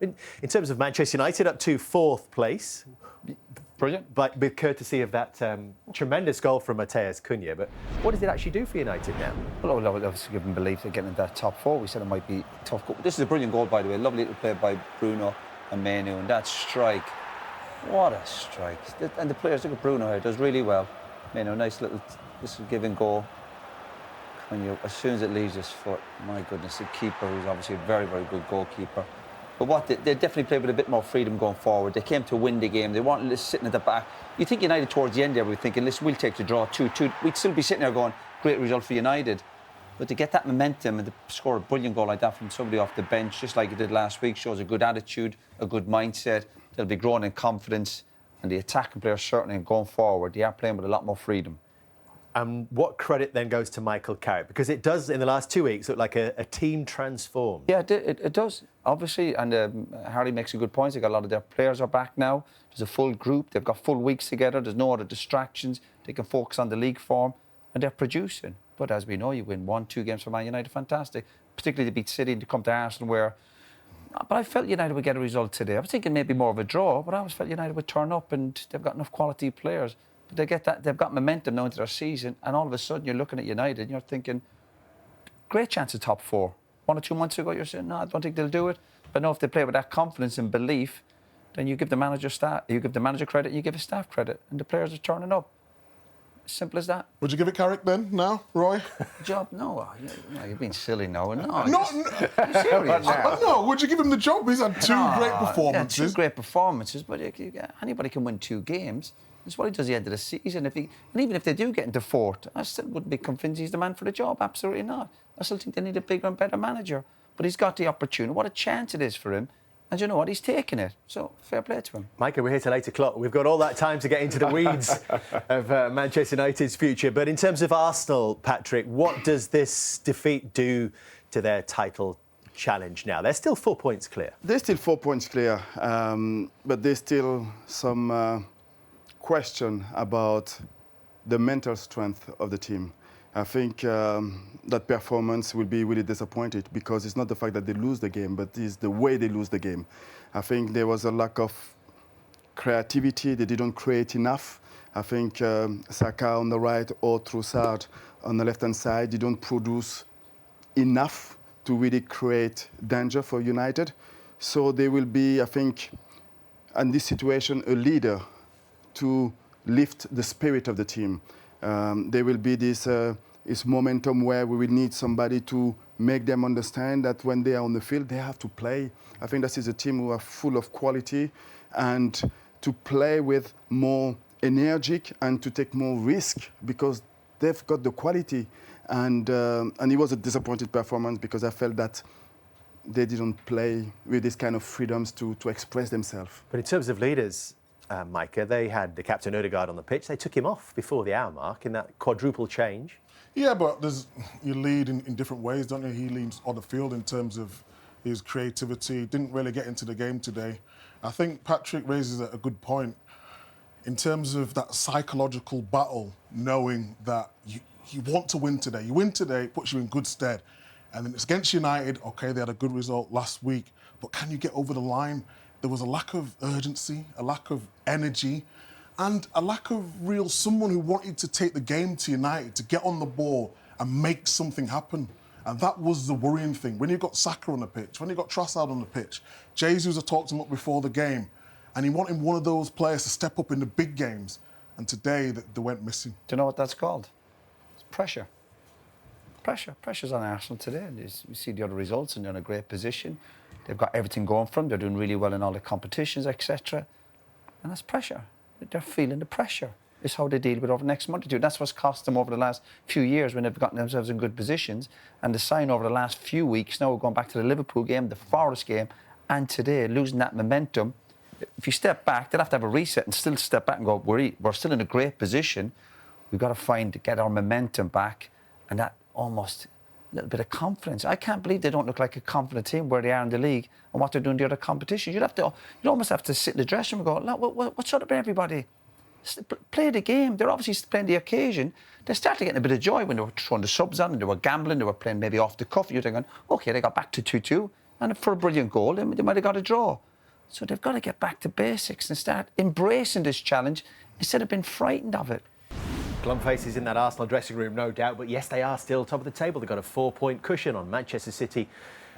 In terms of Manchester United, up to 4th place. Brilliant. But with courtesy of that tremendous goal from Matheus Cunha. But what does it actually do for United now? Well, I'll obviously give them belief they're getting into that top 4. We said it might be a tough goal. This is a brilliant goal, by the way. Lovely little play by Bruno and Manu. And that strike, what a strike. And the players, look at Bruno here, does really well. Manu, nice little, this is give and go. As soon as it leaves his foot, my goodness, the keeper, who's obviously a very, very good goalkeeper. But they definitely played with a bit more freedom going forward. They came to win the game. They weren't sitting at the back. You think United towards the end there, we were thinking, listen, we'll take the draw 2-2. We'd still be sitting there going, great result for United. But to get that momentum and to score a brilliant goal like that from somebody off the bench, just like it did last week, shows a good attitude, a good mindset. They'll be growing in confidence. And the attacking players, certainly, going forward, they are playing with a lot more freedom. And what credit then goes to Michael Carrick? Because it does, in the last 2 weeks, look like a team transformed. Yeah, it does, obviously. And Harry makes a good point. They got a lot of their players are back now. There's a full group. They've got full weeks together. There's no other distractions. They can focus on the league form. And they're producing. But as we know, you win 1-2 games for Man United, fantastic. Particularly to beat City and to come to Arsenal where... But I felt United would get a result today. I was thinking maybe more of a draw, but I always felt United would turn up and they've got enough quality players. But they get that, they've got momentum now into their season, and all of a sudden you're looking at United and you're thinking, great chance of top 4. 1 or 2 months ago you're saying, no, I don't think they'll do it. But no, if they play with that confidence and belief, then you give the manager credit, and you give his staff credit, and the players are turning up. Simple as that. Would you give it Carrick then, now, Roy? Job? No, you're being silly now. No, serious. No, would you give him the job? He's had 2 great performances. Yeah, 2 great performances, but anybody can win 2 games. That's what he does at the end of the season. And even if they do get into 4th, I still wouldn't be convinced he's the man for the job. Absolutely not. I still think they need a bigger and better manager. But he's got the opportunity. What a chance it is for him. And you know what? He's taking it. So, fair play to him. Micah, we're here till 8 o'clock. We've got all that time to get into the weeds of Manchester United's future. But in terms of Arsenal, Patrick, what does this defeat do to their title challenge now? They're still 4 points clear. They're still 4 points clear. But there's still some question about the mental strength of the team. I think that performance will be really disappointed because it's not the fact that they lose the game, but it's the way they lose the game. I think there was a lack of creativity. They didn't create enough. I think Saka on the right or Trossard on the left-hand side didn't produce enough to really create danger for United. So they will be, I think, in this situation, a leader to lift the spirit of the team. There will be this momentum where we will need somebody to make them understand that when they are on the field, they have to play. I think this is a team who are full of quality, and to play with more energy and to take more risk because they've got the quality. And it was a disappointed performance because I felt that they didn't play with this kind of freedoms to express themselves. But in terms of leaders, Micah, they had the captain Odegaard on the pitch. They took him off before the hour mark in that quadruple change. Yeah, but you lead in different ways, don't you? He leads on the field in terms of his creativity. Didn't really get into the game today. I think Patrick raises a good point in terms of that psychological battle, knowing that you want to win today. You win today, it puts you in good stead. And then it's against United. OK, they had a good result last week, but can you get over the line? There was a lack of urgency, a lack of energy, and a lack of someone who wanted to take the game to United, to get on the ball and make something happen. And that was the worrying thing. When you got Saka on the pitch, when you got Trossard on the pitch, Jesus had talked him up before the game, and he wanted one of those players to step up in the big games. And today, they went missing. Do you know what that's called? It's pressure. Pressure's on Arsenal today. You see the other results, and they're in a great position. They've got everything going for them. They're doing really well in all the competitions, etc. And that's pressure. They're feeling the pressure. It's how they deal with it over the next month or two. That's what's cost them over the last few years when they've gotten themselves in good positions. And the sign over the last few weeks, now we're going back to the Liverpool game, the Forest game, and today, losing that momentum. If you step back, they'll have to have a reset and still step back and go, we're still in a great position. We've got to get our momentum back, and that almost a little bit of confidence. I can't believe they don't look like a confident team where they are in the league and what they're doing in the other competitions. You'd almost have to sit in the dressing room and go, look, what's up with everybody? Play the game. They're obviously playing the occasion. They started getting a bit of joy when they were throwing the subs on and they were gambling. They were playing maybe off the cuff. You're thinking, OK, they got back to 2-2. And for a brilliant goal, they might have got a draw. So they've got to get back to basics and start embracing this challenge instead of being frightened of it. Glum faces in that Arsenal dressing room, no doubt, but yes, they are still top of the table. They've got a 4-point cushion on Manchester City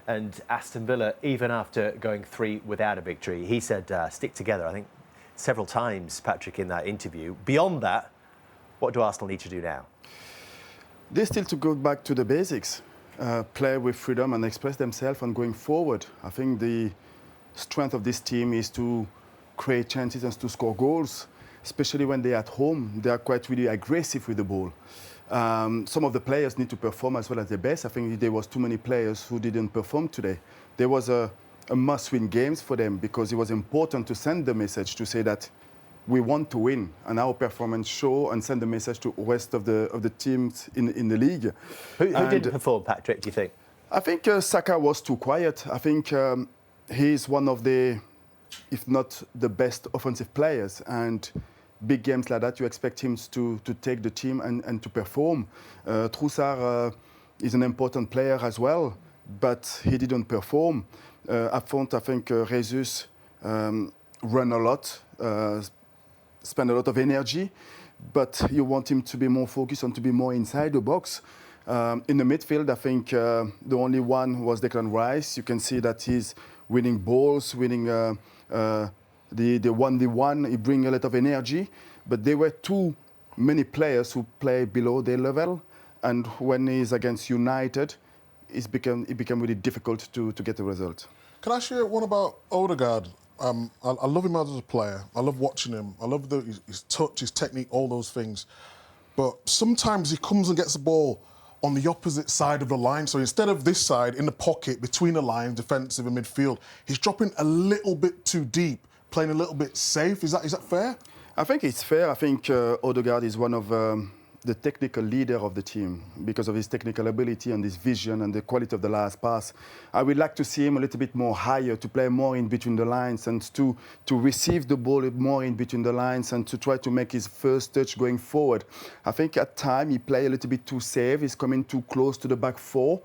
and Aston Villa, even after going 3 without a victory. He said stick together, I think, several times, Patrick, in that interview. Beyond that, what do Arsenal need to do now? They still to go back to the basics, play with freedom and express themselves and going forward. I think the strength of this team is to create chances and to score goals, especially when they're at home. They are quite really aggressive with the ball. Some of the players need to perform as well as their best. I think there was too many players who didn't perform today. There was a must-win games for them because it was important to send the message to say that we want to win, and our performance show and send the message to the rest of the teams in the league. Who didn't perform, Patrick, do you think? I think Saka was too quiet. I think he's one of the, if not the best offensive players, and big games like that, you expect him to take the team and to perform. Trossard is an important player as well, but he didn't perform. Up front, I think Jesus ran a lot, spend a lot of energy, but you want him to be more focused and to be more inside the box. In the midfield, I think the only one was Declan Rice. You can see that he's winning balls, winning the 1v1. He brings a lot of energy, but there were too many players who play below their level, and when he's against United, it became really difficult to get a result. Can I share one about Odegaard? I love him as a player. I love watching him. I love his touch, his technique, all those things. But sometimes he comes and gets the ball on the opposite side of the line. So instead of this side, in the pocket, between the lines, defensive and midfield, he's dropping a little bit too deep, playing a little bit safe. Is that fair? I think it's fair. I think Odegaard is one of the technical leader of the team because of his technical ability and his vision and the quality of the last pass. I would like to see him a little bit more higher, to play more in between the lines and to receive the ball more in between the lines and to try to make his first touch going forward. I think at times he play a little bit too safe. He's coming too close to the back four.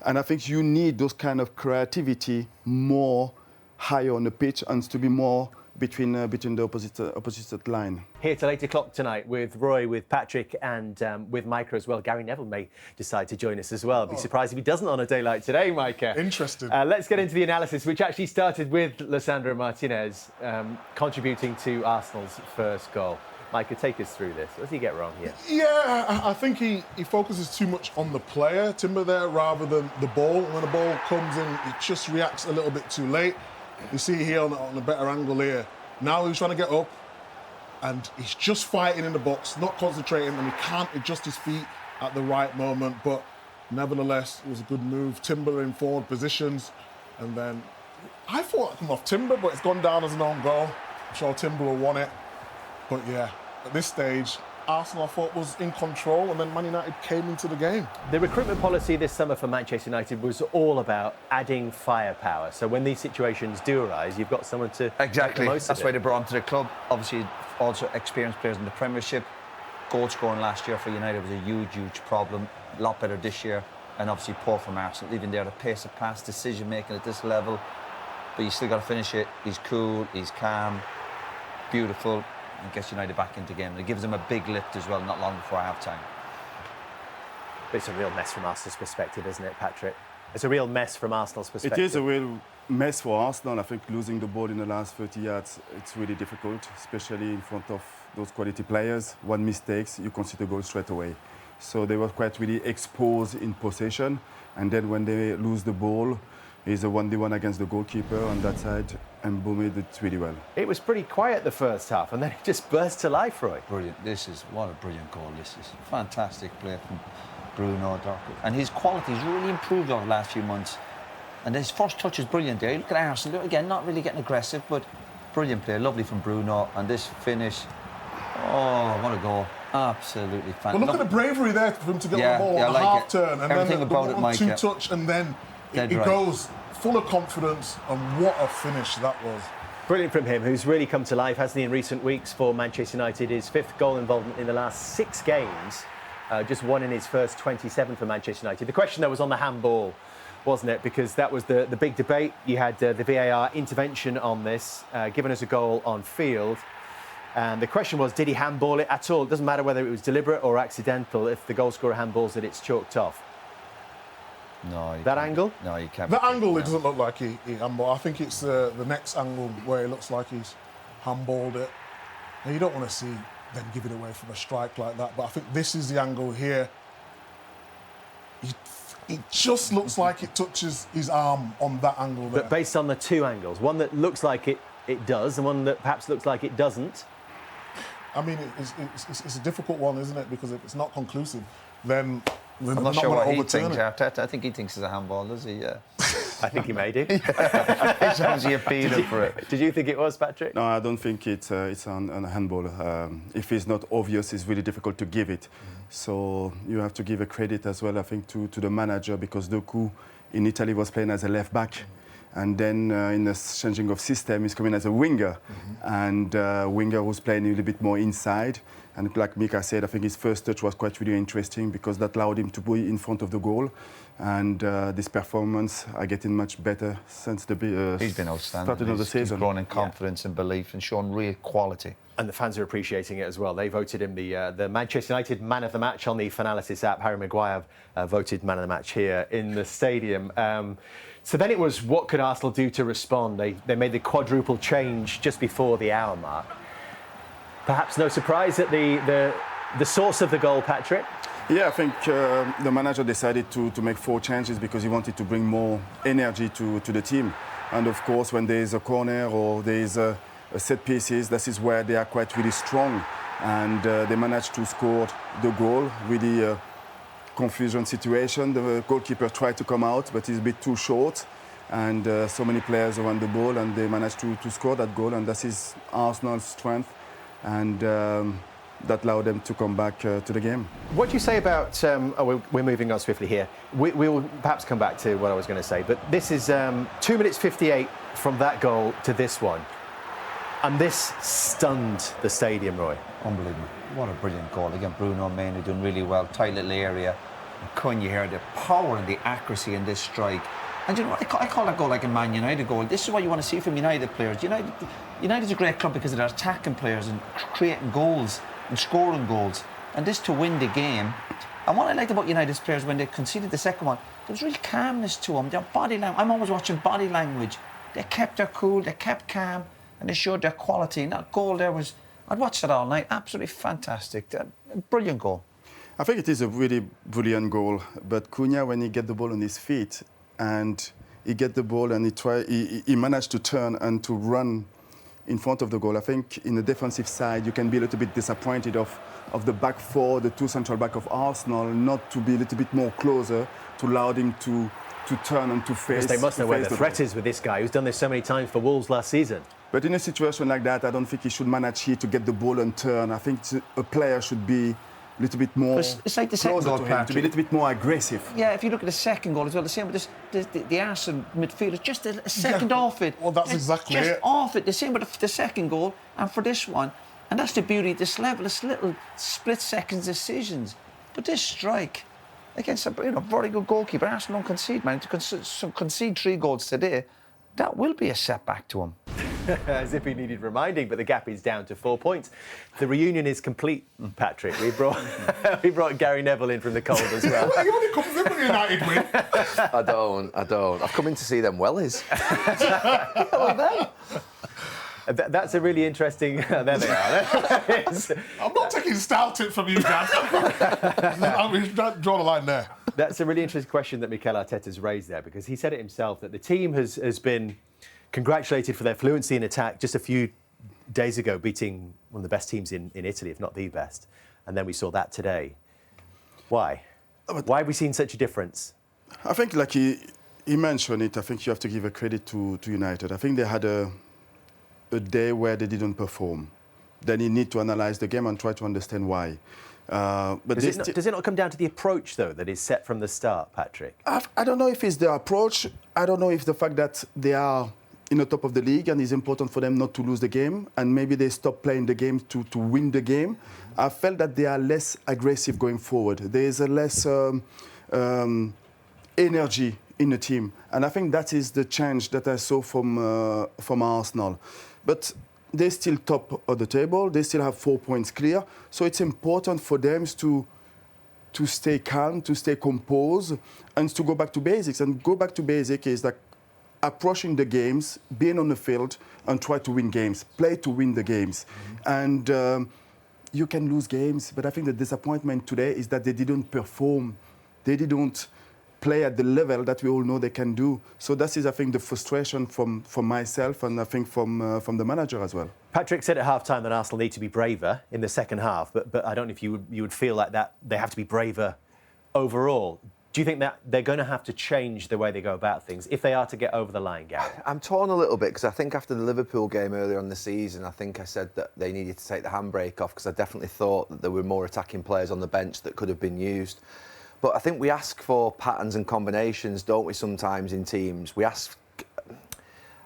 And I think you need those kind of creativity more higher on the pitch and to be more between the opposite line. Here till 8 o'clock tonight with Roy, with Patrick and with Micah as well. Gary Neville may decide to join us as well. I'd be surprised if he doesn't on a day like today, Micah. Interesting. Let's get into the analysis, which actually started with Lisandro Martinez contributing to Arsenal's first goal. Micah, take us through this. What did he get wrong here? Yeah, I think he focuses too much on the player, Timber, there, rather than the ball. When the ball comes in, he just reacts a little bit too late. You see here on a better angle here. Now he's trying to get up, and he's just fighting in the box, not concentrating, and he can't adjust his feet at the right moment. But nevertheless, it was a good move. Timber in forward positions, and then I thought it come off Timber, but it's gone down as an own goal. I'm sure Timber will want it. But yeah, at this stage, Arsenal, I thought, was in control, and then Man United came into the game. The recruitment policy this summer for Manchester United was all about adding firepower. So when these situations do arise, you've got someone to Exactly. make the most That's of why it. they brought him to the club. Obviously, also experienced players in the Premiership. Goal scoring last year for United was a huge problem. A lot better this year, and obviously poor from Arsenal. Even there, the pace of pass, decision making at this level, but you still got to finish it. He's cool, he's calm, beautiful. And gets United back into the game. And it gives them a big lift as well, not long before half-time. It's a real mess from Arsenal's perspective, isn't it, Patrick? It's a real mess from Arsenal's perspective. It is a real mess for Arsenal. I think losing the ball in the last 30 yards, it's really difficult, especially in front of those quality players. One mistake, you concede a goal straight away. So they were quite really exposed in possession. And then when they lose the ball, it's a 1v1 against the goalkeeper on that side, and Boumé did it really well. It was pretty quiet the first half, and then it just burst to life, Roy. Brilliant. What a brilliant goal this is. Fantastic play from Bruno Dortmund. And his quality's really improved over the last few months. And his first touch is brilliant there. Look at Arsenal, again, not really getting aggressive, but brilliant play. Lovely from Bruno. And this finish, oh, what a goal. Absolutely fantastic. Well, look at the bravery there for him to get the ball on the half turn, and everything then the about it, Micah. two-touch, and then he goes full of confidence, and what a finish that was. Brilliant from him, who's really come to life, hasn't he, in recent weeks for Manchester United. His 5th goal involvement in the last 6 games, just one in his first 27 for Manchester United. The question, though, was on the handball wasn't it? Because that was the big debate. You had the VAR intervention on this, giving us a goal on field. And the question was, did he handball it at all? It doesn't matter whether it was deliberate or accidental. If the goal scorer handballs it, it's chalked off. No. That angle? No, you can't. That angle, it doesn't look like he handballed. I think it's the next angle where it looks like he's handballed it. And you don't want to see them give it away from a strike like that. But I think this is the angle here. It just looks like it touches his arm on that angle there. But based on the two angles, one that looks like it does and one that perhaps looks like it doesn't. I mean, it's a difficult one, isn't it? Because if it's not conclusive, then I'm not sure what he thinks. I think he thinks it's a handball, does he? Yeah. I think he may do. He's obviously appealing for it. Did you think it was, Patrick? No, I don't think it's on a handball. If it's not obvious, it's really difficult to give it. So you have to give a credit as well, I think, to the manager, because Doku in Italy was playing as a left back. And then in the changing of system, he's coming as a winger. And winger who's playing a little bit more inside. And like Micah said, I think his first touch was quite really interesting because that allowed him to be in front of the goal. And this performance are getting much better since the he's been outstanding. Started of the season. He's grown in confidence and belief and shown real quality. And the fans are appreciating it as well. They voted him the Manchester United man of the match on the Finalysis app. Harry Maguire voted man of the match here in the stadium. So then it was, what could Arsenal do to respond? They made the quadruple change just before the hour mark. Perhaps no surprise at the source of the goal, Patrick. Yeah, I think the manager decided to make 4 changes because he wanted to bring more energy to the team. And of course, when there is a corner or there is a set pieces, this is where they are quite really strong. And they managed to score the goal. Really confusion situation. The goalkeeper tried to come out, but he's a bit too short. And so many players around the ball, and they managed to score that goal. And that is Arsenal's strength. And that allowed them to come back to the game. What do you say about... we're moving on swiftly here. We will perhaps come back to what I was going to say. But this is 2 minutes 58 from that goal to this one. And this stunned the stadium, Roy. Unbelievable. What a brilliant goal. Again, Bruno Maynard doing really well. Tight little area. And Cunha here, the power and the accuracy in this strike. And you know, I call that goal like a Man United goal. This is what you want to see from United players. United's a great club because they're attacking players and creating goals and scoring goals. And this to win the game. And what I liked about United's players when they conceded the second one, there was real calmness to them. Their body language. I'm always watching body language. They kept their cool, they kept calm, and they showed their quality. And that goal there was, I'd watched it all night. Absolutely fantastic. A brilliant goal. I think it is a really brilliant goal. But Cunha, when he get the ball on his feet, and he get the ball and he managed to turn and to run in front of the goal. I think in the defensive side, you can be a little bit disappointed of the back four, the 2 central back of Arsenal, not to be a little bit more closer to allow him to turn and to face. Because they must know where the threat is with this guy who's done this so many times for Wolves last season. But in a situation like that, I don't think he should manage here to get the ball and turn. I think a player should be a little bit more it's like the second goal, to him, to be a little bit more aggressive. Yeah, if you look at the second goal as well, the same with the Arsenal midfielder, just a second off it. Well, that's exactly just it. Just off it. The same with the second goal, and for this one, and that's the beauty of this level. It's little split-second decisions. But this strike against a very good goalkeeper, Arsenal don't concede, man. To concede 3 goals today, that will be a setback to him. As if he needed reminding, but the gap is down to 4 points. The reunion is complete, Patrick. We brought Gary Neville in from the cold as well. He only comes in when United win. I don't. I've come in to see them wellies. That's a really interesting... there they are. I'm not taking style tip from you guys. I'm draw the line there. That's a really interesting question that Mikel Arteta's raised there, because he said it himself, that the team has been congratulated for their fluency in attack just a few days ago, beating one of the best teams in Italy, if not the best. And then we saw that today. Why? Why have we seen such a difference? I think, like he mentioned it, I think you have to give a credit to United. I think they had a day where they didn't perform. Then you need to analyse the game and try to understand why. But does it not come down to the approach, though, that is set from the start, Patrick? I don't know if it's the approach. I don't know if the fact that they are in the top of the league and it's important for them not to lose the game, and maybe they stop playing the game to win the game. I felt that they are less aggressive going forward. There is a less energy in a team. And I think that is the change that I saw from Arsenal. But they're still top of the table. They still have 4 points clear. So it's important for them to stay calm, to stay composed, and to go back to basics. And go back to basics is like approaching the games, being on the field, and try to win games. Play to win the games. And you can lose games, but I think the disappointment today is that they didn't perform. They didn't play at the level that we all know they can do. So that is, I think, the frustration from myself and I think from the manager as well. Patrick said at half-time that Arsenal need to be braver in the second half, but I don't know if you would feel like that they have to be braver overall. Do you think that they're going to have to change the way they go about things if they are to get over the line, Gary? I'm torn a little bit because I think after the Liverpool game earlier on the season, I think I said that they needed to take the handbrake off because I definitely thought that there were more attacking players on the bench that could have been used. But I think we ask for patterns and combinations, don't we, sometimes in teams? We ask...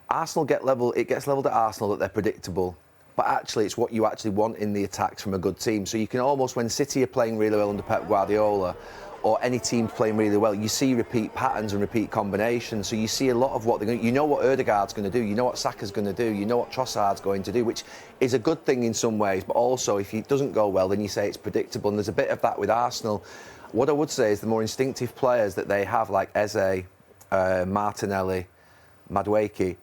Arsenal gets levelled at Arsenal that they're predictable. But actually, it's what you actually want in the attacks from a good team. So you can almost, when City are playing really well under Pep Guardiola, or any team playing really well, you see repeat patterns and repeat combinations. So you see a lot of what they're going to... You know what Ødegaard's going to do, you know what Saka's going to do, you know what Trossard's going to do, which is a good thing in some ways, but also if it doesn't go well, then you say it's predictable. And there's a bit of that with Arsenal. What I would say is the more instinctive players that they have, like Eze, Martinelli, Madueke,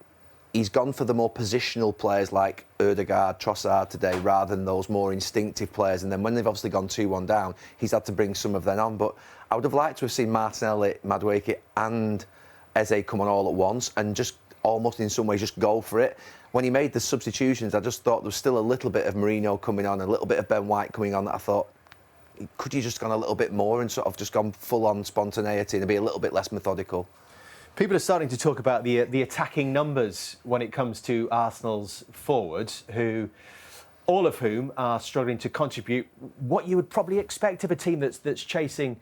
he's gone for the more positional players like Ødegaard, Trossard today, rather than those more instinctive players. And then when they've obviously gone 2-1 down, he's had to bring some of them on. But I would have liked to have seen Martinelli, Madueke and Eze come on all at once and just almost in some ways just go for it. When he made the substitutions, I just thought there was still a little bit of Mourinho coming on, a little bit of Ben White coming on that I thought, could you just gone a little bit more and sort of just gone full-on spontaneity and be a little bit less methodical? People are starting to talk about the attacking numbers when it comes to Arsenal's forwards, all of whom are struggling to contribute what you would probably expect of a team that's chasing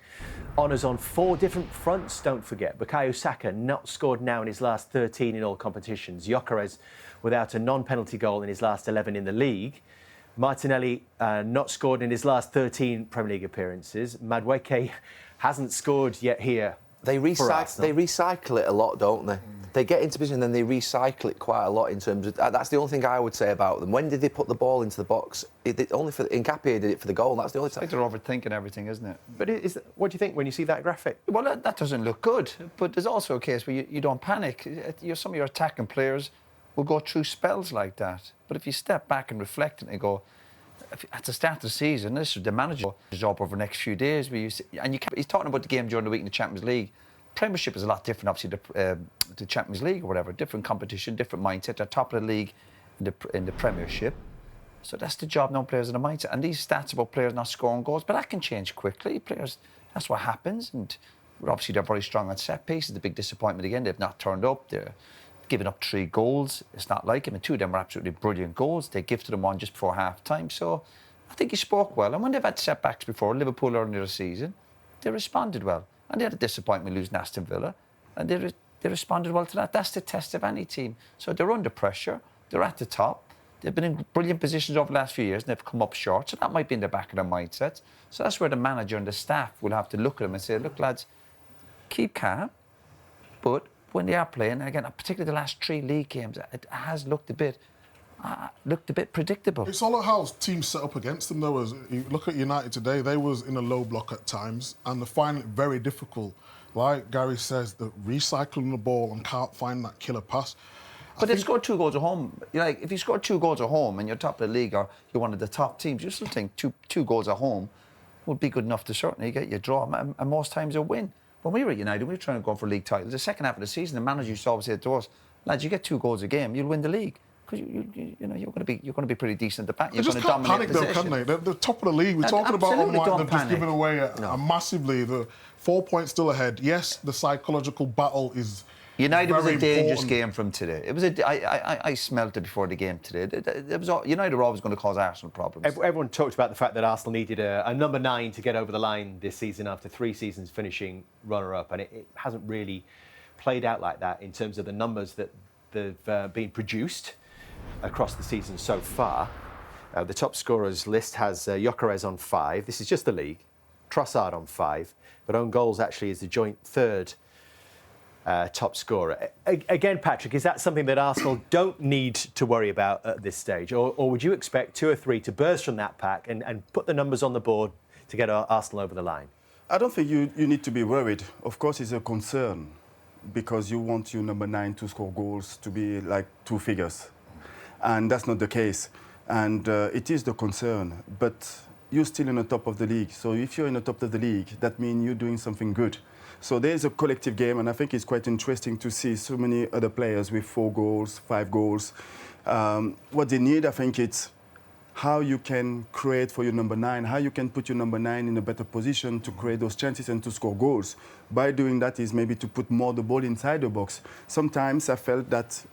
honours on 4 different fronts. Don't forget, Bukayo Saka not scored now in his last 13 in all competitions. Gyökeres without a non-penalty goal in his last 11 in the league. Martinelli not scored in his last 13 Premier League appearances. Madueke hasn't scored yet here. They recycle it a lot, don't they? They get into position and then they recycle it quite a lot in terms of... That's the only thing I would say about them. When did they put the ball into the box? Nketiah did it for the goal, and that's the only time. I think they're overthinking everything, isn't it? But what do you think when you see that graphic? Well, that doesn't look good. But there's also a case where you don't panic. Some of your attacking players will go through spells like that. But if you step back and reflect and go... At the start of the season, this is the manager's job over the next few days. He's talking about the game during the week in the Champions League. Premiership is a lot different, obviously, the Champions League or whatever. Different competition, different mindset. They're top of the league in the Premiership. So that's the job, no players in the mindset. And these stats about players not scoring goals, but that can change quickly. Players, that's what happens. And obviously, they're very strong on set pieces. The big disappointment again, they've not turned up. They're giving up 3 goals. It's not like him. And 2 of them were absolutely brilliant goals. They gifted them one just before half-time. So I think he spoke well. And when they've had setbacks before, Liverpool earlier in the season, they responded well. And they had a disappointment losing Aston Villa. And they responded well to that. That's the test of any team. So they're under pressure. They're at the top. They've been in brilliant positions over the last few years and they've come up short. So that might be in the back of their mindset. So that's where the manager and the staff will have to look at them and say, look, lads, keep calm, but when they are playing, again, particularly the last 3 league games, it has looked a bit predictable. It's all about how teams set up against them, though. As you look at United today, they was in a low block at times, and they're finding it very difficult. Like Gary says, they're recycling the ball and can't find that killer pass. But they've scored 2 goals at home. Like, if you score 2 goals at home and you're top of the league or you're one of the top teams, you still think two goals at home would be good enough to certainly get you a draw, and most times a win. When we were at United, we were trying to go for league titles. The second half of the season, the manager used to always say to us, lads, you get 2 goals a game, you'll win the league. Because you're going to be pretty decent at the back. You're they going just to can't dominate panic, position. though, can they? They're the top of the league. We're talking about them like they've just given away massively. The 4 points still ahead. Yes, the psychological battle is United was a dangerous important game from today. It was I smelt it before the game today. United were always going to cause Arsenal problems. Everyone talked about the fact that Arsenal needed a number 9 to get over the line this season after 3 seasons finishing runner-up, and it hasn't really played out like that in terms of the numbers that they've been produced across the season so far. The top scorers list has Gyökeres on 5. This is just the league. Trossard on 5, but own goals actually is the joint 3rd top scorer. Again, Patrick, is that something that Arsenal don't need to worry about at this stage? Or would you expect 2 or 3 to burst from that pack and put the numbers on the board to get Arsenal over the line? I don't think you need to be worried. Of course, it's a concern because you want your number 9 to score goals to be like 2 figures. And that's not the case. And it is the concern. But you're still in the top of the league. So if you're in the top of the league, that means you're doing something good. So there's a collective game, and I think it's quite interesting to see so many other players with 4 goals, 5 goals. What they need, I think, it's how you can create for your number 9, how you can put your number 9 in a better position to create those chances and to score goals. By doing that is maybe to put more the ball inside the box. Sometimes I felt that,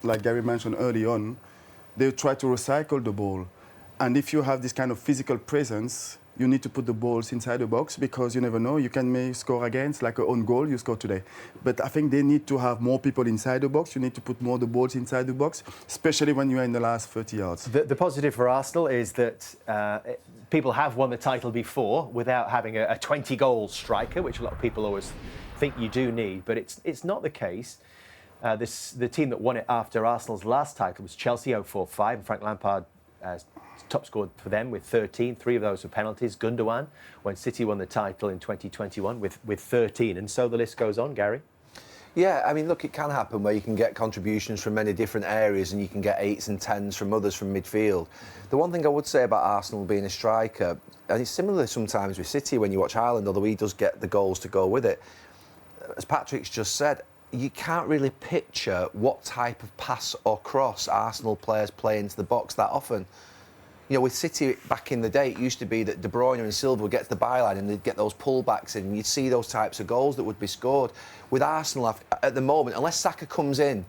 like Gary mentioned early on, they try to recycle the ball. And if you have this kind of physical presence, you need to put the balls inside the box because you never know. You can maybe score against, like an own goal you scored today. But I think they need to have more people inside the box. You need to put more the balls inside the box, especially when you are in the last 30 yards. The positive for Arsenal is that people have won the title before without having a 20-goal striker, which a lot of people always think you do need. But it's not the case. The team that won it after Arsenal's last title was Chelsea, 0-4-5, and Frank Lampard top scored for them with 13. 3 of those were penalties. Gundogan, when City won the title in 2021, with 13. And so the list goes on, Gary. Yeah, I mean, look, it can happen where you can get contributions from many different areas and you can get 8s and 10s from others from midfield. The one thing I would say about Arsenal being a striker, and it's similar sometimes with City when you watch Haaland, although he does get the goals to go with it, as Patrick's just said, you can't really picture what type of pass or cross Arsenal players play into the box that often. You know, with City back in the day, it used to be that De Bruyne and Silva would get to the byline and they'd get those pullbacks in and you'd see those types of goals that would be scored. With Arsenal, at the moment, unless Saka comes in,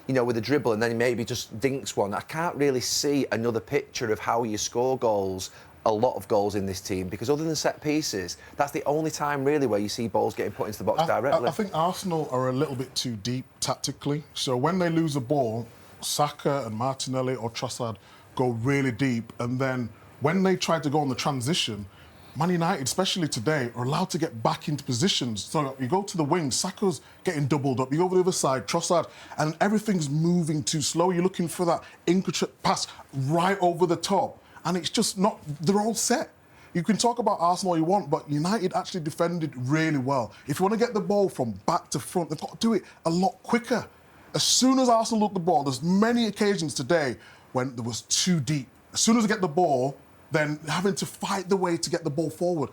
you know, with a dribble and then he maybe just dinks one, I can't really see another picture of how you score goals, a lot of goals in this team, because other than set pieces, that's the only time really where you see balls getting put into the box directly. I think Arsenal are a little bit too deep tactically. So when they lose a ball, Saka and Martinelli or Trossard go really deep, and then when they try to go on the transition, Man United, especially today, are allowed to get back into positions. So you go to the wing, Saka's getting doubled up, you go over the other side, Trossard, and everything's moving too slow. You're looking for that intricate pass right over the top, and it's just not, they're all set. You can talk about Arsenal all you want, but United actually defended really well. If you want to get the ball from back to front, they've got to do it a lot quicker. As soon as Arsenal look the ball, there's many occasions today when there was too deep. As soon as they get the ball, then having to fight the way to get the ball forward.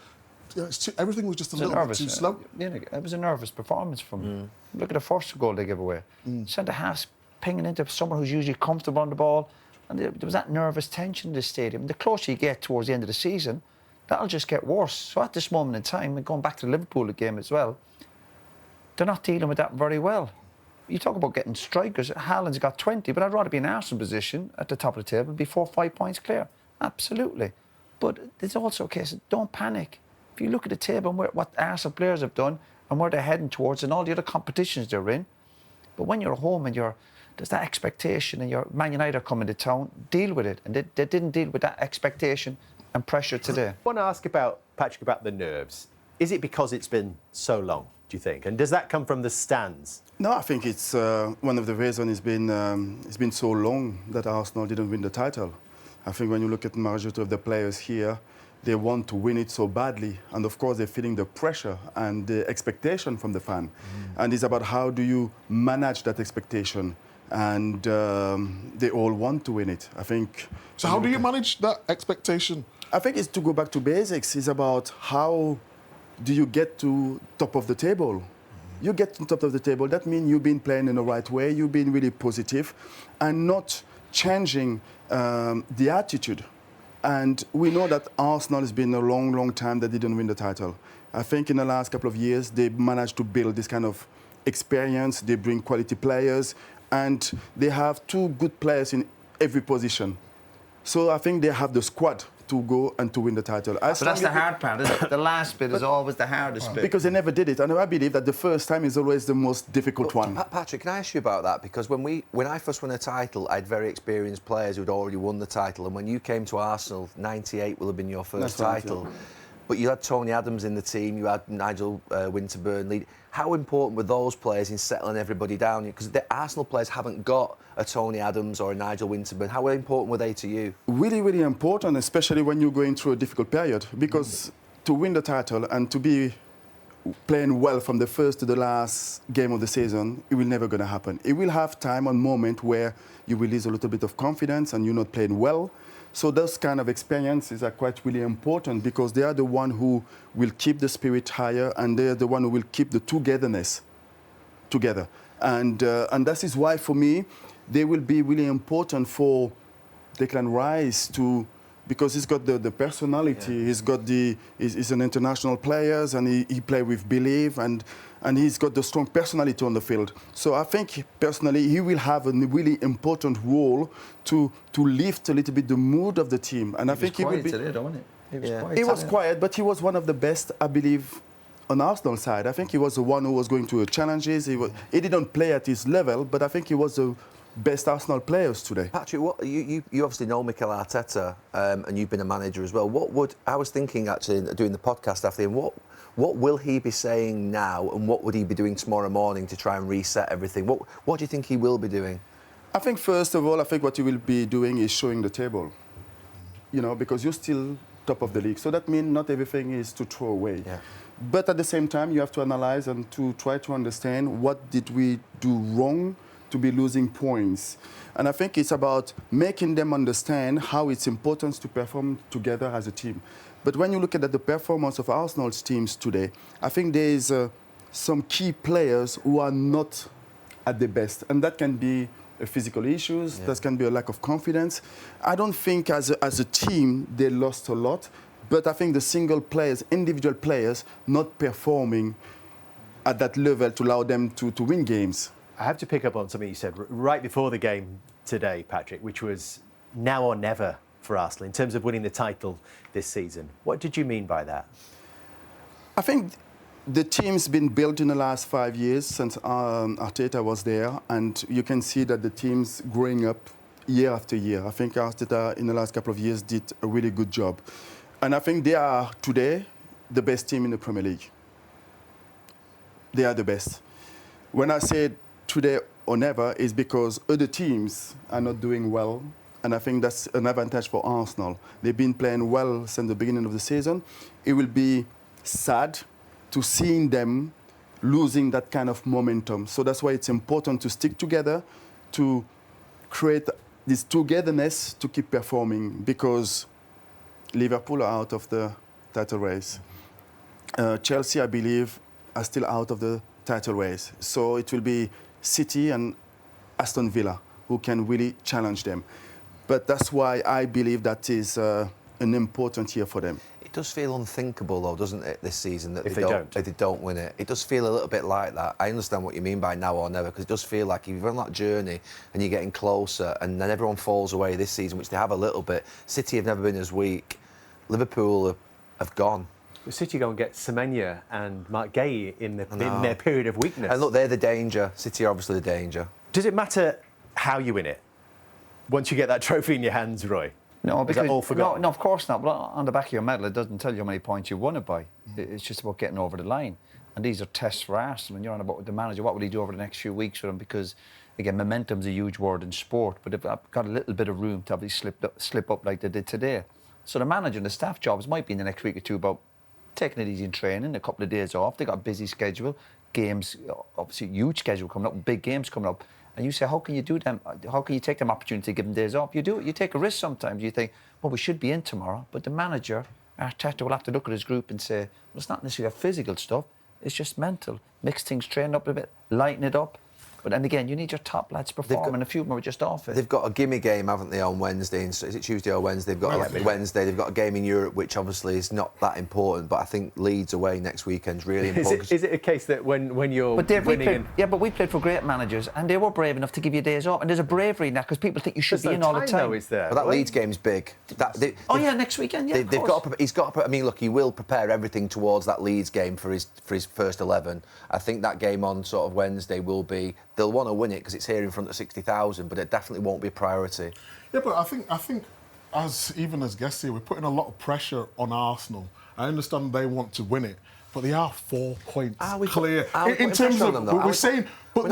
You know, everything was just a little bit too slow. It was a nervous performance from them. Look at the first goal they gave away. Centre-halves pinging into someone who's usually comfortable on the ball. And there was that nervous tension in the stadium. The closer you get towards the end of the season, that'll just get worse. So at this moment in time, and going back to the Liverpool game as well, they're not dealing with that very well. You talk about getting strikers. Haaland's got 20, but I'd rather be in Arsenal position at the top of the table, be 4 or 5 points clear. Absolutely. But there's also a case of don't panic. If you look at the table and what Arsenal players have done and where they're heading towards and all the other competitions they're in, but when you're home and there's that expectation and your Man United are coming to town, deal with it. And they didn't deal with that expectation and pressure today. I want to ask Patrick about the nerves. Is it because it's been so long, do you think? And does that come from the stands? No, I think it's one of the reasons it's been so long that Arsenal didn't win the title. I think when you look at the majority of the players here, they want to win it so badly. And of course, they're feeling the pressure and the expectation from the fan. And it's about how do you manage that expectation. And they all want to win it, I think. So how do you manage that expectation? I think it's to go back to basics. It's about how do you get to top of the table. You get to top of the table, that means you've been playing in the right way, you've been really positive and not changing the attitude. And we know that Arsenal has been a long, long time that didn't win the title. I think in the last couple of years, they managed to build this kind of experience, they bring quality players, and they have 2 good players in every position. So I think they have the squad to go and to win the title. But that's the hard part, isn't it? The last bit is always the hardest bit. Because they never did it. And I believe that the first time is always the most difficult one. Patrick, can I ask you about that? Because when I first won a title, I had very experienced players who'd already won the title. And when you came to Arsenal, 98 will have been your first title. but you had Tony Adams in the team, you had Nigel Winterburn lead. How important were those players in settling everybody down? Because the Arsenal players haven't got a Tony Adams or a Nigel Winterburn. How important were they to you? Really, really important, especially when you're going through a difficult period, because to win the title and to be playing well from the first to the last game of the season, it will never going to happen. It will have time and moment where you will lose a little bit of confidence and you're not playing well. So those kind of experiences are quite really important because they are the one who will keep the spirit higher and they're the one who will keep the togetherness together. And that is why, for me, they will be really important for Declan Rice to, because he's got the personality, he's an international player and he play with belief and he's got the strong personality on the field. So I think personally he will have a really important role to lift a little bit the mood of the team. And I think he will be today, don't it? He was quiet. He was quiet, but he was one of the best, I believe, on Arsenal side. I think he was the one who was going to the challenges. He didn't play at his level, but I think he was the best Arsenal players today. Patrick, you obviously know Mikel Arteta, and you've been a manager as well. I was thinking actually doing the podcast after him, what will he be saying now and what would he be doing tomorrow morning to try and reset everything? What do you think he will be doing? I think first of all, what he will be doing is showing the table. Because you're still top of the league. So that means not everything is to throw away. Yeah. But at the same time, you have to analyze and to try to understand what did we do wrong to be losing points. And I think it's about making them understand how it's important to perform together as a team. But when you look at the performance of Arsenal's teams today, I think there is some key players who are not at their best. And that can be physical issues, that can be a lack of confidence. I don't think as a team they lost a lot, but I think the single players, individual players, not performing at that level to allow them to win games. I have to pick up on something you said right before the game today, Patrick, which was now or never for Arsenal in terms of winning the title this season. What did you mean by that? I think the team's been built in the last 5 years since Arteta was there, and you can see that the team's growing up year after year. I think Arteta in the last couple of years did a really good job. And I think they are today the best team in the Premier League. They are the best. When I say today or never, is because other teams are not doing well. And I think that's an advantage for Arsenal. They've been playing well since the beginning of the season. It will be sad to seeing them losing that kind of momentum. So that's why it's important to stick together, to create this togetherness to keep performing, because Liverpool are out of the title race. Chelsea, I believe, are still out of the title race. So it will be City and Aston Villa who can really challenge them. But that's why I believe that is an important year for them. It does feel unthinkable, though, doesn't it, this season, that if they don't win it. It does feel a little bit like that. I understand what you mean by now or never, because it does feel like you've on that journey and you're getting closer, and then everyone falls away this season, which they have a little bit. City have never been as weak. Liverpool have gone. Well, City go and get Semenyo and Mark Gay in their period of weakness. And look, they're the danger. City are obviously the danger. Does it matter how you win it? Once you get that trophy in your hands, Roy? No, because all forgotten? no, of course not. But on the back of your medal, it doesn't tell you how many points you won it by. It's just about getting over the line. And these are tests for Arsenal. And you're on about the manager. What will he do over the next few weeks with them? Because again, momentum's a huge word in sport. But they've got a little bit of room to obviously slip up like they did today. So the manager and the staff jobs might be in the next week or two about taking it easy in training, a couple of days off. They got a busy schedule, games, obviously huge schedule coming up, big games coming up. And you say, how can you do them? How can you take them opportunity to give them days off? You do it. You take a risk sometimes. You think, well, we should be in tomorrow. But the manager, Arteta, will have to look at his group and say, well, it's not necessarily physical stuff. It's just mental. Mix things, train up a bit, lighten it up. But then again, you need your top lads performing. A few more just off it. They've got a gimme game, haven't they, on Wednesday? Is it Tuesday or Wednesday? They've got Wednesday. They've got a game in Europe, which obviously is not that important. But I think Leeds away next weekend's really important. Is it a case that when you're but Dave, winning... but we played for great managers, and they were brave enough to give you days off. And there's a bravery in that, because people think you should be in all the time. Though, is there? But that Leeds game's big. Next weekend, yeah, they've got to, he's got to, I mean, look, he will prepare everything towards that Leeds game for his first 11. I think that game on sort of Wednesday will be... They'll want to win it because it's here in front of 60,000, but it definitely won't be a priority. Yeah, but I think even as guests here, we're putting a lot of pressure on Arsenal. I understand they want to win it, but they are 4 points clear. In terms of, we're saying, but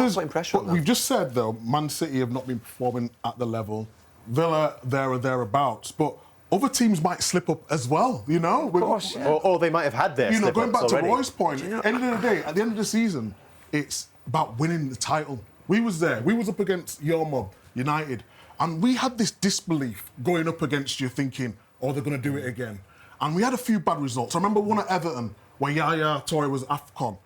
we've just said though, Man City have not been performing at the level. Villa, there or thereabouts, but other teams might slip up as well, you know? Of course, yeah. Or they might have had their You know, going back already. to Roy's point, end of the day, at the end of the season, it's about winning the title. We was there. We was up against your mob, United, and we had this disbelief going up against you thinking, oh, they're going to do it again. And we had a few bad results. I remember one at Everton where Yaya Toure was AFCON.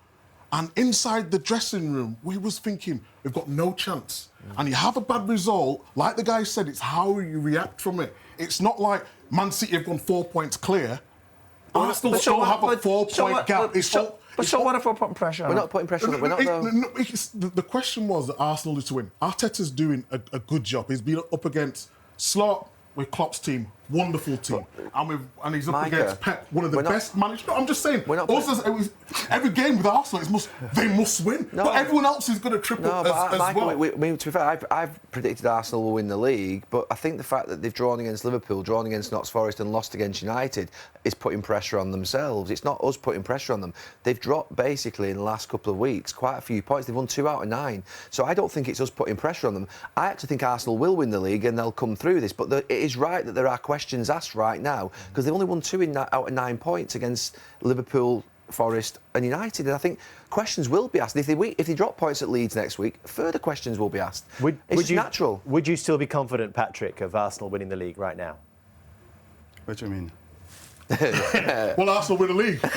And inside the dressing room, we was thinking, we've got no chance. And you have a bad result, like the guy said, it's how you react from it. It's not like Man City have gone 4 points clear. Arsenal still have a 4 point gap. So what if we're putting pressure on We're them? not putting pressure on them. We're not, The question was that Arsenal is to win. Arteta's doing a good job. He's been up against Slot with Klopp's team, wonderful team, and he's up Micah, against Pep, one of the best managers. No, I'm just saying. We're not Every game with Arsenal, they must win. No. But everyone else is going to trip up as Michael, well. to be fair, I've predicted Arsenal will win the league, but I think the fact that they've drawn against Liverpool, drawn against Notts Forest and lost against United is putting pressure on themselves. It's not us putting pressure on them. They've dropped basically in the last couple of weeks quite a few points. They've won 2 out of 9. So I don't think it's us putting pressure on them. I actually think Arsenal will win the league and they'll come through this. But it is right that there are questions asked right now because they've only won 2 out of 9 points against Liverpool, Forest and United, and I think questions will be asked. If they drop points at Leeds next week, further questions will be asked. It's natural. Would you still be confident, Patrick, of Arsenal winning the league right now? What do you mean? Will Arsenal win the league? No,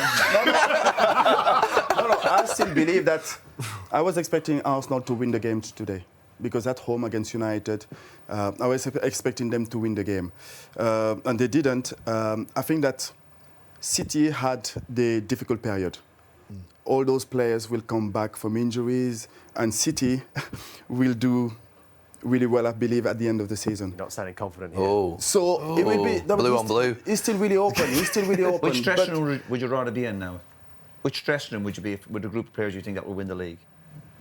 I still believe that I was expecting Arsenal to win the game today because at home against United, I was expecting them to win the game. And they didn't. I think that City had the difficult period. All those players will come back from injuries and City will do really well, I believe, at the end of the season. You're not sounding confident here. So it will be... Blue on blue. It's still really open. It's still really open. Which dressing room would you rather be in now? Which dressing room would you be with a group of players you think that will win the league?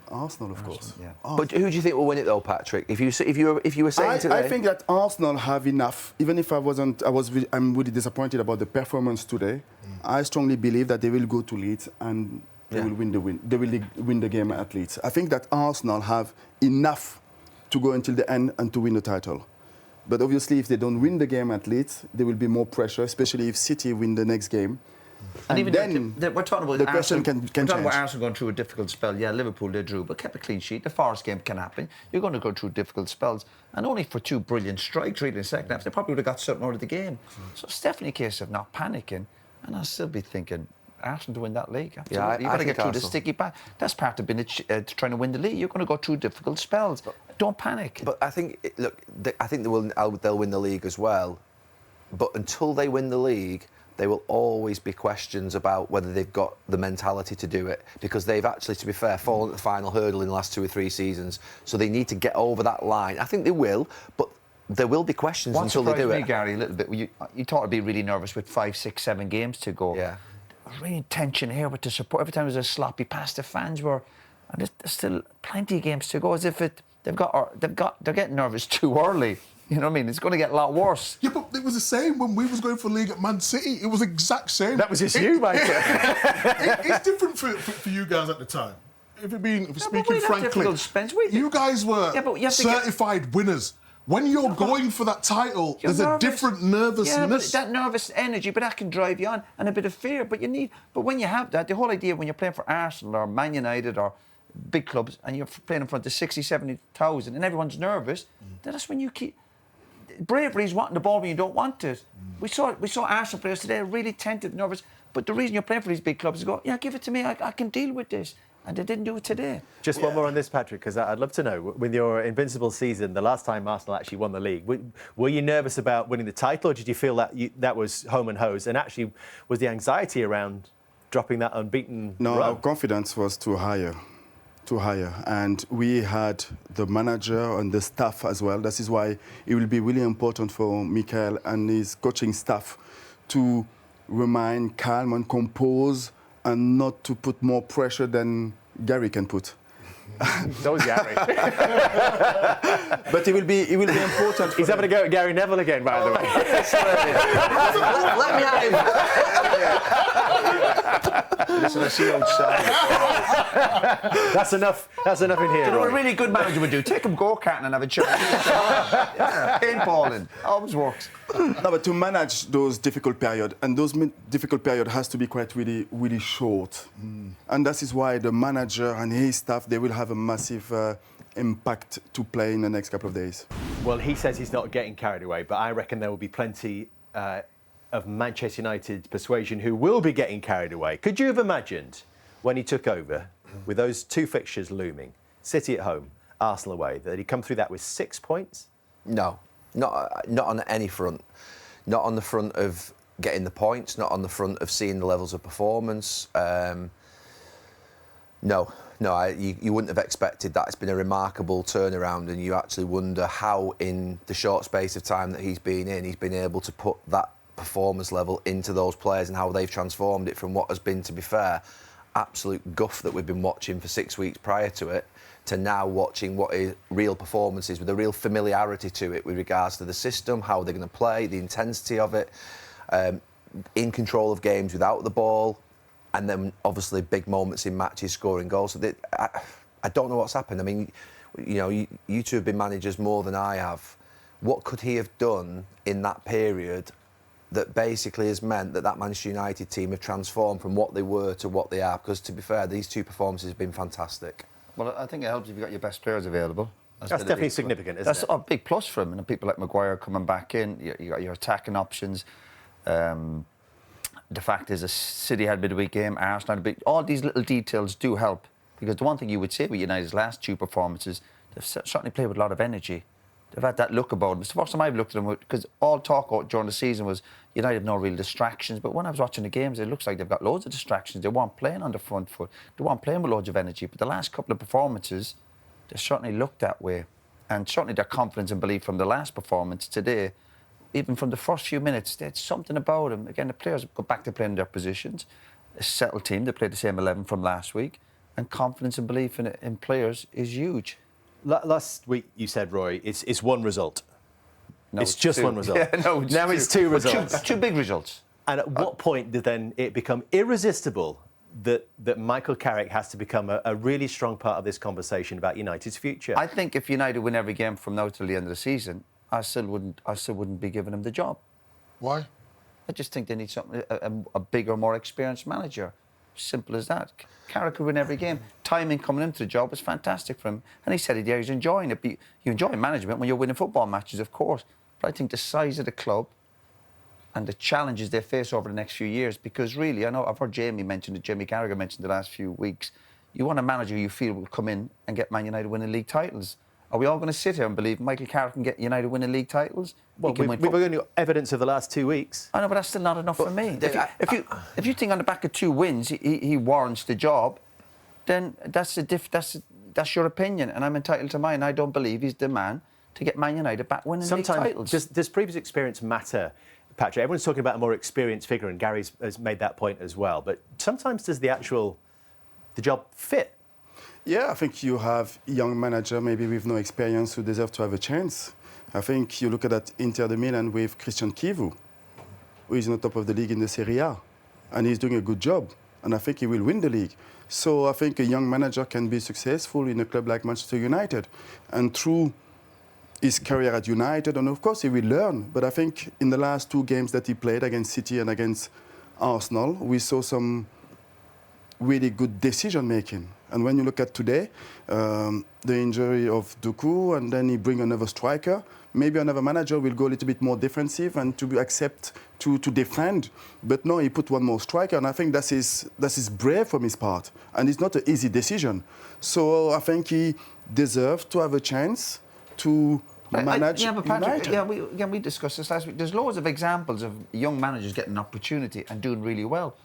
Arsenal, of course. Yeah. But who do you think will win it though, Patrick? If you were saying today, I think that Arsenal have enough. Even if I'm really disappointed about the performance today. I strongly believe that they will go to Leeds and they will win the game at Leeds. I think that Arsenal have enough to go until the end and to win the title. But obviously, if they don't win the game at Leeds, there will be more pressure, especially if City win the next game. And even then we're talking about the question can we're talking change. about Arsenal going through a difficult spell. Yeah, Liverpool they drew, but kept a clean sheet. The Forest game can happen. You're going to go through difficult spells, and only for 2 brilliant strikes really in the second half, they probably would have got something out of the game. So it's definitely a case of not panicking, and I'll still be thinking Arsenal to win that league. Absolutely. Yeah, you've got to get through the Arsenal. sticky patch. That's part of being trying to win the league. You're going to go through difficult spells. Don't panic. but I think I think they'll win the league as well. But until they win the league, there will always be questions about whether they've got the mentality to do it because they've actually, to be fair, fallen at the final hurdle in the last 2 or 3 seasons. So they need to get over that line. I think they will, but there will be questions until they do me, it. Gary, a little bit. You thought I'd be really nervous with 5, 6, 7 games to go. Yeah. There's really tension here with the support. Every time there's a sloppy pass, the fans were, and there's still plenty of games to go. As if they're getting nervous too early. You know what I mean? It's going to get a lot worse. Yeah, but it was the same when we was going for league at Man City. It was the exact same. That was just you, Micah. It's different for you guys at the time. If we're speaking we had frankly, difficult spends. you guys were Yeah, but you have to get- certified winners. When you're going for that title, You're there's nervous. a different nervousness. Yeah, but that nervous energy, but that can drive you on, and a bit of fear. But when you have that, the whole idea when you're playing for Arsenal or Man United or big clubs, and you're playing in front of 60, 70,000, and everyone's nervous, then that's when you keep. Bravery is wanting the ball when you don't want it. We saw Arsenal players today really tented, nervous. But the reason you're playing for these big clubs is go, yeah, give it to me. I can deal with this. And they didn't do it today. Just one more on this, Patrick, because I'd love to know, with your invincible season, the last time Arsenal actually won the league, were you nervous about winning the title, or did you feel that that was home and hose? And actually, was the anxiety around dropping that unbeaten No, run? our confidence was too high. And we had the manager and the staff as well. That is why it will be really important for Micah and his coaching staff to remain calm and compose and not to put more pressure than Gary can put. So is Gary. But it will be important. He's having a go at Gary Neville again, by the way. Let me at him. Listen, I see outside. That's enough. That's enough in here. You know what a Roy. really good manager would do? Take him go-karting and have a chat. Yeah, paintballing. Always works. No, but to manage those difficult periods, and those difficult period has to be quite really short. And that is why the manager and his staff, they will have a massive impact to play in the next couple of days. Well, he says he's not getting carried away, but I reckon there will be plenty of Manchester United persuasion who will be getting carried away. Could you have imagined when he took over, with those two fixtures looming, City at home, Arsenal away, that he'd come through that with 6 points? No, not on any front. Not on the front of getting the points, not on the front of seeing the levels of performance. No, you wouldn't have expected that. It's been a remarkable turnaround, and you actually wonder how, in the short space of time that he's been in, he's been able to put that performance level into those players and how they've transformed it from what has been, to be fair, absolute guff that we've been watching for 6 weeks prior to it, to now watching what is real performances with a real familiarity to it with regards to the system, how they're going to play, the intensity of it, in control of games without the ball, and then obviously big moments in matches, scoring goals. So I don't know what's happened. I mean, you know, you two have been managers more than I have. What could he have done in that period that basically has meant that Manchester United team have transformed from what they were to what they are? Because, to be fair, these two performances have been fantastic. Well, I think it helps if you've got your best players available. That's definitely significant, isn't That's it? a big plus for him. And people like Maguire coming back in, you got your attacking options. The fact is, City had a midweek game, Arsenal had a big... All these little details do help. Because the one thing you would say with United's last two performances, they've certainly played with a lot of energy. They've had that look about them. It's the first time I've looked at them, because all talk during the season was United have no real distractions. But when I was watching the games, it looks like they've got loads of distractions. They weren't playing on the front foot. They weren't playing with loads of energy. But the last couple of performances, they certainly looked that way. And certainly their confidence and belief from the last performance today, even from the first few minutes, there's something about them. Again, the players go back to playing their positions. A settled team, they played the same 11 from last week. And confidence and belief in players is huge. Last week you said, Roy, it's one result. No, it's just two. one result. Yeah, no, now it's two results. Two big results. And at what point did then it become irresistible that Michael Carrick has to become a really strong part of this conversation about United's future? I think if United win every game from now till the end of the season, I still wouldn't be giving him the job. Why? I just think they need something a bigger, more experienced manager. Simple as that. Carrick could win every game. Timing coming into the job was fantastic for him, and he said he's enjoying it. You enjoy management when you're winning football matches, of course. But I think the size of the club and the challenges they face over the next few years, because really, I know I've heard Jamie Carragher mentioned the last few weeks, you want a manager you feel will come in and get Man United winning league titles. Are we all going to sit here and believe Michael Carrick can get United winning league titles? Well, we've only got evidence of the last 2 weeks. I know, but that's still not enough for me. If you think on the back of 2 wins he warrants the job, then that's your opinion, and I'm entitled to mine. I don't believe he's the man to get Man United back winning league titles. Does previous experience matter, Patrick? Everyone's talking about a more experienced figure, and Gary has made that point as well. But sometimes does the job fit? Yeah, I think you have a young manager, maybe with no experience, who deserve to have a chance. I think you look at that Inter de Milan with Christian Chivu, who is on the top of the league in the Serie A, and he's doing a good job, and I think he will win the league. So I think a young manager can be successful in a club like Manchester United, and through his career at United, and of course he will learn, but I think in the last 2 games that he played against City and against Arsenal, we saw some really good decision-making. And when you look at today, the injury of Doku, and then he bring another striker, maybe another manager will go a little bit more defensive and to accept to defend. But no, he put one more striker, and I think that is brave from his part. And it's not an easy decision. So I think he deserves to have a chance to manage United. We discussed this last week. There's loads of examples of young managers getting an opportunity and doing really well.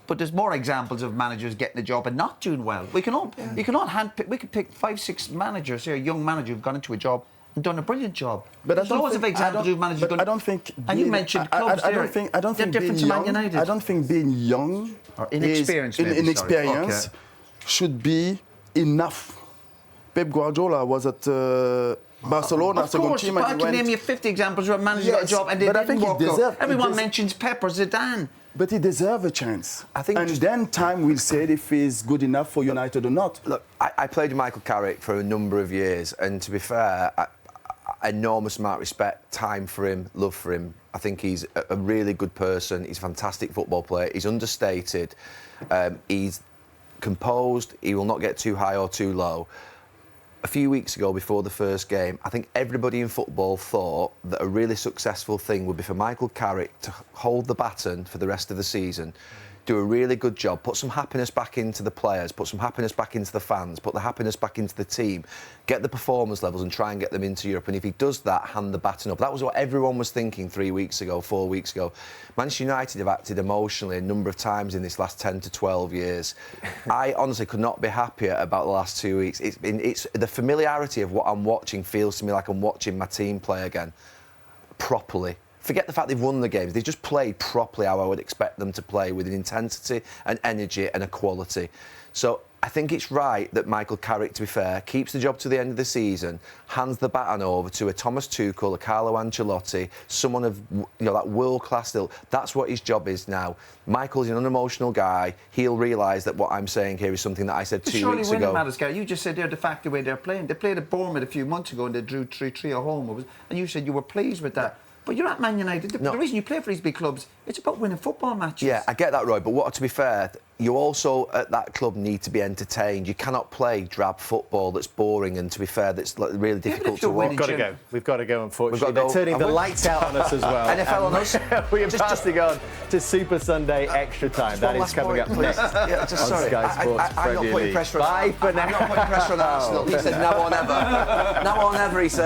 But there's more examples of managers getting the job and not doing well. You can all handpick. We could pick 5-6 managers here, young managers who've gone into a job and done a brilliant job. But there's loads of examples of managers. I don't think. And you mentioned clubs there. I don't think being young. I don't think being young or inexperienced, inexperience should be enough Pep Guardiola was at Barcelona, Of second course, team, but I and can he name went. you 50 examples where managers got a Yes, job and they but I didn't think he walk out. deserved- he Everyone des- mentions Pep or Zidane. But he deserves a chance. I think and just- then time will say if he's good enough for United or not. Look, I played with Michael Carrick for a number of years, and to be fair, enormous amount of respect, time for him, love for him. I think he's a really good person. He's a fantastic football player. He's understated. He's composed. He will not get too high or too low. A few weeks ago, before the first game, I think everybody in football thought that a really successful thing would be for Michael Carrick to hold the baton for the rest of the season, do a really good job, put some happiness back into the players, put some happiness back into the fans, put the happiness back into the team, get the performance levels and try and get them into Europe. And if he does that, hand the baton up. That was what everyone was thinking 3 weeks ago, 4 weeks ago. Manchester United have acted emotionally a number of times in this last 10 to 12 years. I honestly could not be happier about the last 2 weeks. It's the familiarity of what I'm watching feels to me like I'm watching my team play again, properly. Forget the fact they've won the games. They've just played properly how I would expect them to play, with an intensity, an energy and a quality. So I think it's right that Michael Carrick, to be fair, keeps the job to the end of the season, hands the baton over to a Thomas Tuchel, a Carlo Ancelotti, someone of that world-class ilk. That's what his job is now. Michael's an unemotional guy. He'll realise that what I'm saying here is something that I said 2 weeks Surely ago. winning matters, Gary. You just said they're the fact the way they're playing. They played at Bournemouth a few months ago and they drew 3-3 at home. And you said you were pleased with that. But you're at Man United. The reason you play for these big clubs, it's about winning football matches. Yeah, I get that, Roy. But to be fair, you also at that club need to be entertained. You cannot play drab football that's boring and, to be fair, that's really difficult to watch. We've got to go. We've got to go, unfortunately. We've got to They're go. turning the lights out on us as well. NFL on us. We are passing on to Super Sunday Extra Time. That is coming up next. Yeah, just sorry. Sky Sports I'm not Premier putting League. pressure on Bye for now. I'm not putting pressure on Arsenal. He said now or never. Now or never, he said.